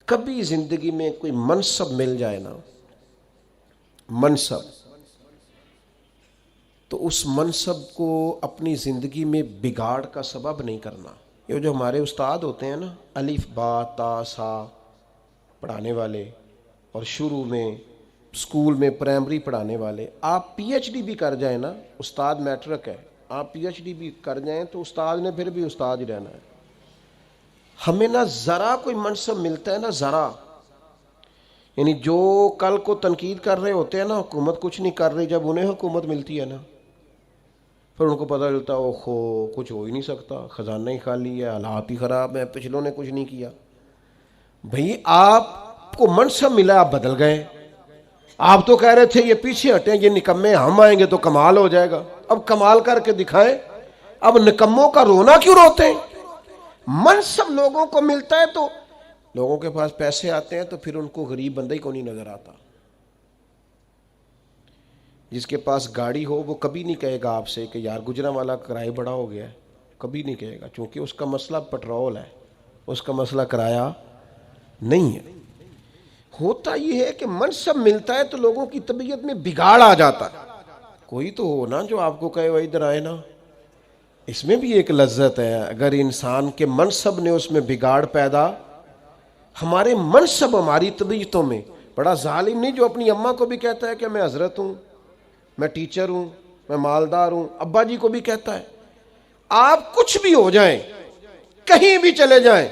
کبھی زندگی میں کوئی منصب مل جائے نا، منصب، تو اس منصب کو اپنی زندگی میں بگاڑ کا سبب نہیں کرنا۔ یہ جو ہمارے استاد ہوتے ہیں نا، الف با تا سا پڑھانے والے، اور شروع میں اسکول میں پرائمری پڑھانے والے، آپ پی ایچ ڈی بھی کر جائیں نا، استاد میٹرک ہے، آپ پی ایچ ڈی بھی کر جائیں تو استاد نے پھر بھی استاد ہی رہنا ہے۔ ہمیں نہ ذرا کوئی منصب ملتا ہے نا ذرا، یعنی جو کل کو تنقید کر رہے ہوتے ہیں نا حکومت کچھ نہیں کر رہی، جب انہیں حکومت ملتی ہے نا پھر ان کو پتہ چلتا ہے اوہو کچھ ہو ہی نہیں سکتا، خزانہ ہی خالی ہے، حالات ہی خراب ہیں، پچھلوں نے کچھ نہیں کیا۔ بھئی آپ کو منصب ملا، آپ بدل گئے۔ آپ تو کہہ رہے تھے یہ پیچھے ہٹیں، یہ نکمے، ہم آئیں گے تو کمال ہو جائے گا، اب کمال کر کے دکھائیں۔ اب نکموں کا رونا کیوں روتے ہیں؟ منصب لوگوں کو ملتا ہے تو لوگوں کے پاس پیسے آتے ہیں تو پھر ان کو غریب بندہ ہی کو نہیں نظر آتا۔ جس کے پاس گاڑی ہو وہ کبھی نہیں کہے گا آپ سے کہ یار گجرانوالہ کرایہ بڑا ہو گیا ہے، کبھی نہیں کہے گا، چونکہ اس کا مسئلہ پٹرول ہے، اس کا مسئلہ کرایہ نہیں ہے۔ ہوتا یہ ہے کہ منصب ملتا ہے تو لوگوں کی طبیعت میں بگاڑ آ جاتا ہے۔ کوئی تو ہو نا جو آپ کو کہے وہ ادھر آئے نا، اس میں بھی ایک لذت ہے۔ اگر انسان کے منصب نے اس میں بگاڑ پیدا، ہمارے منصب ہماری طبیعتوں میں، بڑا ظالم نہیں جو اپنی اماں کو بھی کہتا ہے کہ میں حضرت ہوں، میں ٹیچر ہوں، میں مالدار ہوں، ابا جی کو بھی کہتا ہے۔ آپ کچھ بھی ہو جائیں، کہیں بھی چلے جائیں،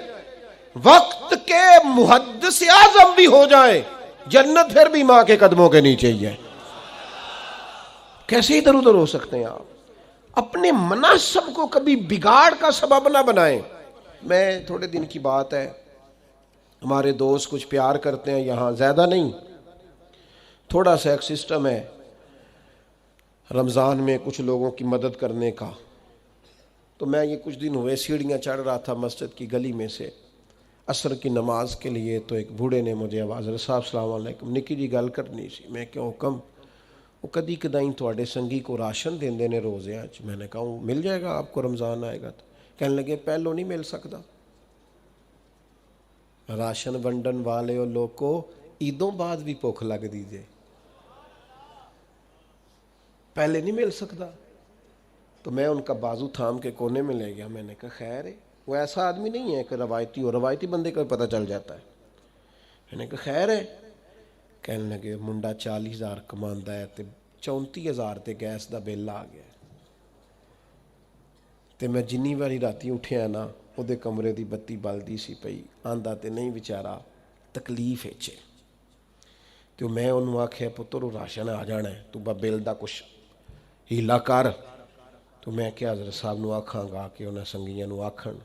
وقت کے محدث اعظم بھی ہو جائیں، جنت پھر بھی ماں کے قدموں کے نیچے ہی ہے۔ کیسے ادھر ادھر ہو سکتے ہیں آپ؟ اپنے مناصب کو کبھی بگاڑ کا سبب نہ بنائیں۔ میں تھوڑے دن کی بات ہے، ہمارے دوست کچھ پیار کرتے ہیں یہاں، زیادہ نہیں، تھوڑا سا ایک سسٹم ہے رمضان میں کچھ لوگوں کی مدد کرنے کا۔ تو میں یہ کچھ دن ہوئے سیڑھیاں چڑھ رہا تھا مسجد کی گلی میں سے عصر کی نماز کے لیے، تو ایک بوڑھے نے مجھے آواز، صاحب السلام علیکم، نکی جی گل کرنی سی۔ میں کیا حکم؟ وہ کدی کدائیں تھوڑے سنگی کو راشن دیندے نے روزے اچ۔ میں نے کہا مل جائے گا آپ کو، رمضان آئے گا تو۔ کہنے لگے پہلو نہیں مل سکتا، راشن ونڈن والے اور لوگ کو عیدوں بعد بھی بھوک لگ دیجئے، پہلے نہیں مل سکتا۔ تو میں ان کا بازو تھام کے کونے میں لے گیا، میں نے کہا خیر ہے، وہ ایسا آدمی نہیں ہے کہ روایتی ہو، روایتی بندے کا پتہ چل جاتا ہے۔ میں نے کہا خیر ہے؟ کہنے لگے منڈا 40,000 کماندا ہے تے 34,000 تے گیس دا بل آ گیا تے میں جنی واری راتی اٹھیا نا او دے کمرے دی بتی بلدی سی پئی، آندا تے نہیں بیچارہ تکلیف ہے تو میں انہوں آکھیا پتر راشن آ جانا ہے، تو با بل دا کچھ ہیلا کر۔ تو میں کیا حضرت صاحب نو آکھاں گا کہ انہیں سنگیاں نو آکھن،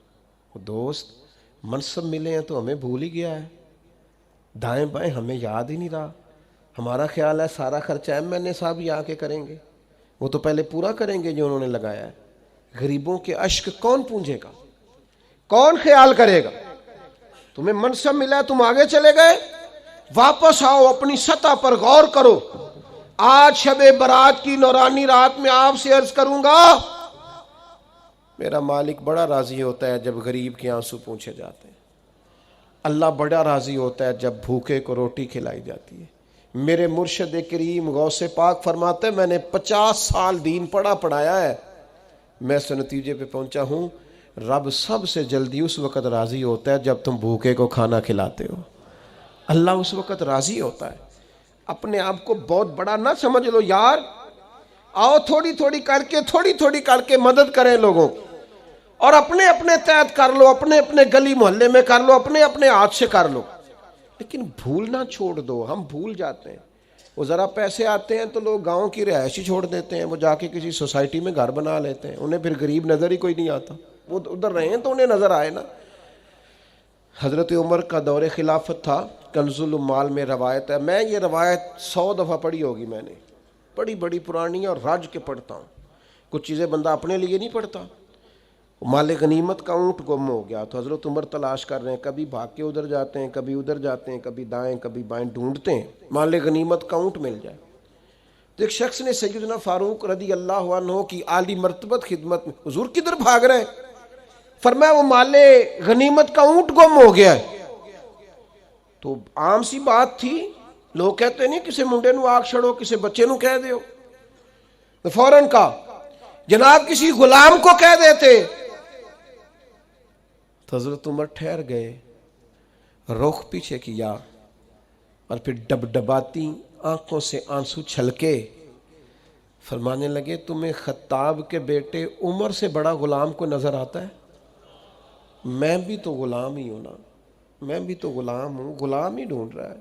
وہ دوست منصب ملے ہیں تو ہمیں بھول ہی گیا ہے، دائیں بائیں ہمیں یاد ہی نہیں رہا۔ ہمارا خیال ہے سارا خرچہ ایم این اے صاحب ہی آ کے کریں گے، وہ تو پہلے پورا کریں گے جو انہوں نے لگایا ہے۔ غریبوں کے اشک کون پونجے گا؟ کون خیال کرے گا؟ تمہیں منصب ملا ہے تم آگے چلے گئے، واپس آؤ، اپنی سطح پر غور کرو۔ آج شب برات کی نورانی رات میں آپ سے عرض کروں گا، میرا مالک بڑا راضی ہوتا ہے جب غریب کے آنسو پوچھے جاتے ہیں، اللہ بڑا راضی ہوتا ہے جب بھوکے کو روٹی کھلائی جاتی ہے۔ میرے مرشد کریم غوث پاک فرماتے ہیں میں نے 50 سال دین پڑھایا ہے، میں اس نتیجے پہ پہنچا ہوں رب سب سے جلدی اس وقت راضی ہوتا ہے جب تم بھوکے کو کھانا کھلاتے ہو، اللہ اس وقت راضی ہوتا ہے۔ اپنے آپ کو بہت بڑا نہ سمجھ لو یار، آؤ تھوڑی تھوڑی کر کے مدد کریں لوگوں، اور اپنے اپنے تحت کر لو، اپنے اپنے گلی محلے میں کر لو، اپنے اپنے ہاتھ سے کر لو، لیکن بھولنا چھوڑ دو۔ ہم بھول جاتے ہیں، وہ ذرا پیسے آتے ہیں تو لوگ گاؤں کی رہائش ہی چھوڑ دیتے ہیں، وہ جا کے کسی سوسائٹی میں گھر بنا لیتے ہیں، انہیں پھر غریب نظر ہی کوئی نہیں آتا، وہ ادھر رہے ہیں تو انہیں نظر آئے نا۔ حضرت عمر کا دور خلافت تھا، کنز العمال میں روایت ہے، میں یہ روایت 100 دفعہ پڑھی ہوگی میں نے، بڑی پرانی اور رج کے پڑھتا ہوں، کچھ چیزیں بندہ اپنے لیے نہیں پڑھتا۔ مال غنیمت کا اونٹ گم ہو گیا تو حضرت عمر تلاش کر رہے ہیں، کبھی بھاگ کے ادھر جاتے ہیں، کبھی ادھر جاتے ہیں، کبھی دائیں کبھی بائیں، ڈھونڈتے ہیں مال غنیمت کا اونٹ مل جائے۔ تو ایک شخص نے سیدنا فاروق رضی اللہ عنہ کی عالی مرتبت خدمت میں، حضور کدھر بھاگ رہے ہیں؟ فرمایا وہ مال غنیمت کا اونٹ گم ہو گیا ہے۔ تو عام سی بات تھی. لوگ کہتے نہیں کسی منڈے نو آگ چھڑو, کسی بچے نو کہہ دیو, تو فوراً کا جناب کسی غلام کو کہہ دیتے. تو حضرت عمر ٹھہر گئے, رخ پیچھے کیا اور پھر ڈب ڈباتی آنکھوں سے آنسو چھلکے فرمانے لگے, تمہیں خطاب کے بیٹے عمر سے بڑا غلام کو نظر آتا ہے؟ میں بھی تو غلام ہی ہوں نا, میں بھی تو غلام ہوں, غلام ہی ڈھونڈ رہا ہے.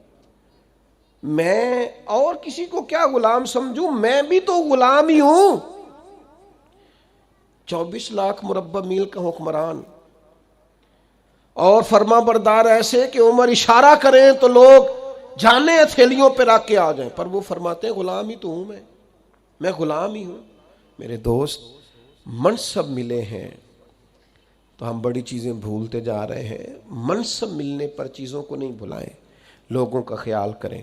میں اور کسی کو کیا غلام سمجھوں, میں بھی تو غلام ہی ہوں. 24 لاکھ مربع میل کا حکمران اور فرما بردار ایسے کہ عمر اشارہ کریں تو لوگ جانے ہتھیلیوں پہ رکھ کے آ جائیں, پر وہ فرماتے ہیں غلام ہی تو ہوں, میں غلام ہی ہوں. میرے دوست, منصب ملے ہیں تو ہم بڑی چیزیں بھولتے جا رہے ہیں. منصب ملنے پر چیزوں کو نہیں بھلائیں, لوگوں کا خیال کریں.